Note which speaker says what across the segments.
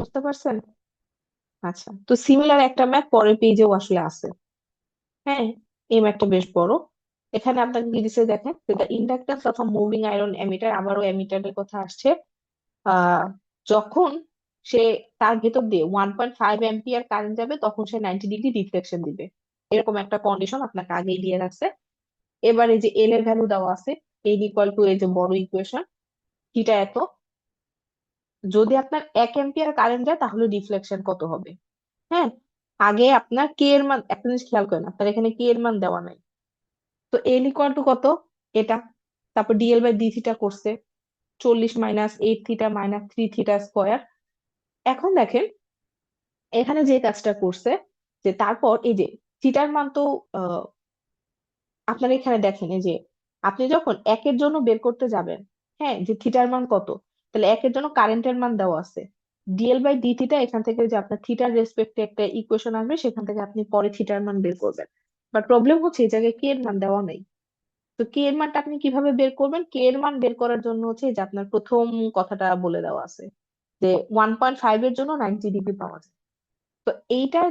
Speaker 1: বুঝতে পারছেন? আচ্ছা, তো সিমিলার একটা ম্যাথ পরের পেজেও আসলে আছে। হ্যাঁ, এই ম্যাথটা বেশ বড়। এখানে আপনাকে কি দিছে দেখেন, the inductance of a moving iron emitter, আবারও এমিটারের কথা আসছে। আহ যখন সে তার ভেতর দিয়ে 1.5 অ্যাম্পিয়ার কারেন্ট যাবে তখন সে 90 ডিগ্রি রিফ্লেকশন দিবে। এরকম একটা কন্ডিশন আপনাকে আগেই দিয়ে রাখছে। এবার এই যে এল এর ভ্যালু দেওয়া আছে, এল ইকুয়াল টু এই যে বড় ইকুয়েশন, থিটা এত। যদি আপনার 1 অ্যাম্পিয়ার কারেন্ট যায় তাহলে রিফ্লেকশন কত হবে? হ্যাঁ, আগে আপনার কে এর মান একটা জিনিস খেয়াল করেন, আপনার এখানে কে এর মান দেওয়া নাই। তো এল ইকুয়াল টু কত? এটা। তারপর ডিএল বাই ডি থিটা করছে 40 - 8 থিটা - 3 থিটা স্কোয়ার। এখন দেখেন এখানে যে কাজটা করছে, যে তারপর এই যে থিটার মান তো আপনার এখানে দেখেন এই যে আপনি যখন একের জন্য বের করতে যাবেন, হ্যাঁ, যে থিটার মান কত, তাহলে একের জন্য কারেন্টের মান দেওয়া আছে ডিএল বাই ডি থিটা। এখান থেকে যে আপনার থিটার রেসপেক্টে একটা ইকুয়েশন আসবে, সেখান থেকে আপনি পরে থিটার মান বের করবেন। বাট প্রবলেম হচ্ছে এই জায়গায় কে এর মান দেওয়া নেই। তো কে এর মানটা আপনি কিভাবে বের করবেন? কে এর মান বের করার জন্য হচ্ছে এই যে আপনার প্রথম কথাটা বলে দেওয়া আছে, যে 1.5 এর জন্য 90 ডিগ্রি পাওয়া যায়। তো এইটা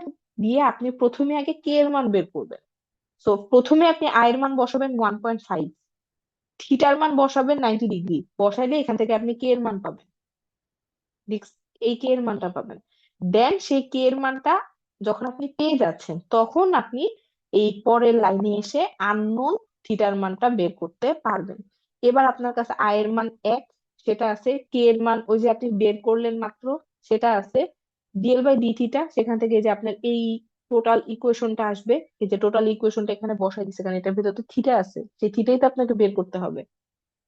Speaker 1: দিয়ে আপনি প্রথমে আগে কে এর মান বের করবেন। তো প্রথমে আপনি আয়ের মান বসাবেন 1.5, থিটার মান বসাবেন 90 ডিগ্রি, বসাইলে এখান থেকে আপনি কে এর মান পাবেন। এই কে এর মানটা পাবেন। দেন সেই কে এর মানটা যখন আপনি পেয়ে যাচ্ছেন, তখন আপনি এই পরের লাইনে এসে আননোন থিটার মানটা বের করতে পারবেন। এবার আপনার কাছে আয়ের মান 1, সেটা আছে। কে এর মান ওই যে আপনি বের করলেন মাত্র, সেটা আছে। ডিএল বাই ডি থিটা, সেখান থেকে এই যে আপনার এই টোটাল ইকুয়েশনটা আসবে। এই যে টোটাল ইকুয়েশনটা এখানে বসাই দিচ্ছে, কারণ এটার ভিতরে তো থিটা আছে, সেই থিটাই তো আপনাকে বের করতে হবে।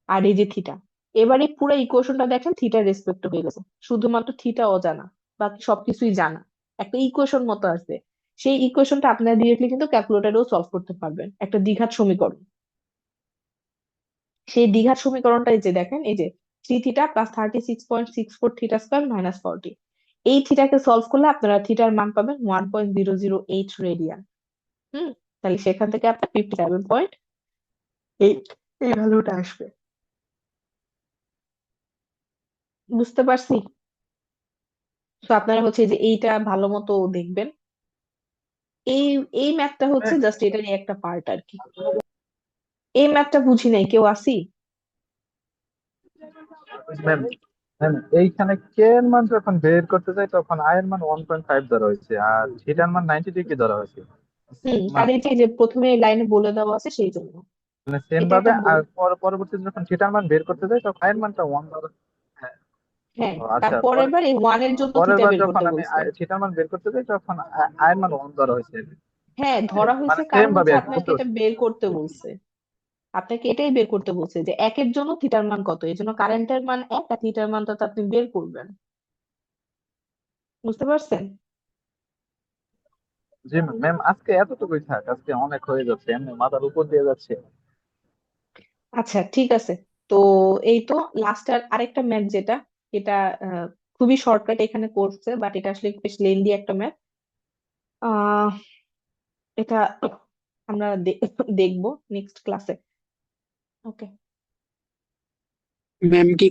Speaker 1: আর এই যে থিটা, এবার এই পুরো ইকুয়েশনটা দেখেন থিটার রেসপেক্ট হয়ে গেছে, শুধুমাত্র থিটা অজানা, বাকি সবকিছুই জানা। একটা ইকুয়েশন মতো আসবে। সেই ইকুয়েশনটা আপনারা ডিরেক্টলি কিন্তু ক্যালকুলেটরেও সলভ করতে পারবেন, একটা দ্বিঘাত সমীকরণ। সেই দ্বিঘাত সমীকরণটা এই যে দেখেন, এই যে 3 থিটা + 36.64 থিটা স্কোয়ার - 40, এই থিটাকে সলভ করলে আপনারা থিটার মান পাবেন 1.008 রেডিয়ান। হুম, তাহলে সেখান থেকে আপনার 57.8 এই ভ্যালুটা আসবে। বুঝতে পারছি? তো আপনারা হচ্ছে যে এইটা ভালো মতো দেখবেন। এই এই ম্যাথটা হচ্ছে জাস্ট এটারই একটা পার্ট আর কি। এই ম্যাথটা বুঝি নাই, কেউ আসি?
Speaker 2: ম্যাম, ম্যাম এইখানে কে এর মান যখন বের করতে যাই তখন আই এর মান 1.5 ধরা হয়েছে আর থিটার মান 90 ডিগ্রি ধরা হয়েছে।
Speaker 1: কারণ
Speaker 2: মা-
Speaker 1: এই যে প্রথমে লাইনে বলে দেওয়া আছে সেই জন্য।
Speaker 2: মানে সেম
Speaker 1: এটা
Speaker 2: ভাবে
Speaker 1: একটা
Speaker 2: আর পরবর্তীতে যখন থিটার মান বের করতে যাই তখন আই এর মানটা 1 ধরা। হ্যাঁ।
Speaker 1: হ্যাঁ,
Speaker 2: ও আচ্ছা,
Speaker 1: তারপরের বার এই ওয়ানের জন্য
Speaker 2: পরের
Speaker 1: থিটা
Speaker 2: বার
Speaker 1: বের
Speaker 2: যখন
Speaker 1: করতে
Speaker 2: আমি
Speaker 1: বলছে।
Speaker 2: থিটার মান বের করতে যাই তখন আই এর মান 1 ধরা হয়েছে।
Speaker 1: হ্যাঁ, ধরা
Speaker 2: মানে
Speaker 1: হয়েছে
Speaker 2: সেম
Speaker 1: কারণ
Speaker 2: ভাবে
Speaker 1: হচ্ছে
Speaker 2: আর কি,
Speaker 1: আপনাকে
Speaker 2: বুঝতে
Speaker 1: এটা
Speaker 2: পারছি।
Speaker 1: বের করতে বলছে। আপনাকে এটাই বের করতে বলছে যে একের জন্য থিটার মান কত, এই জন্য কারেন্টের মান 1 আর থিটার মানটা তো আপনি বের করবেন। বুঝতে পারছেন?
Speaker 2: জি ম্যাম, আজকে এতটুকুই থাক, আজকে অনেক হয়ে যাচ্ছে, এমনি মাথার উপর দিয়ে যাচ্ছে।
Speaker 1: আচ্ছা, ঠিক আছে। তো এই তো লাস্ট আর আরেকটা ম্যাথ যেটা, এটা খুবই শর্টকাট এখানে করছে, বাট এটা আসলে বেশ লেন্দি একটা ম্যাথ। আহ এটা আমরা দেখবো নেক্সট ক্লাসে। ওকে।
Speaker 3: ম্যাম কি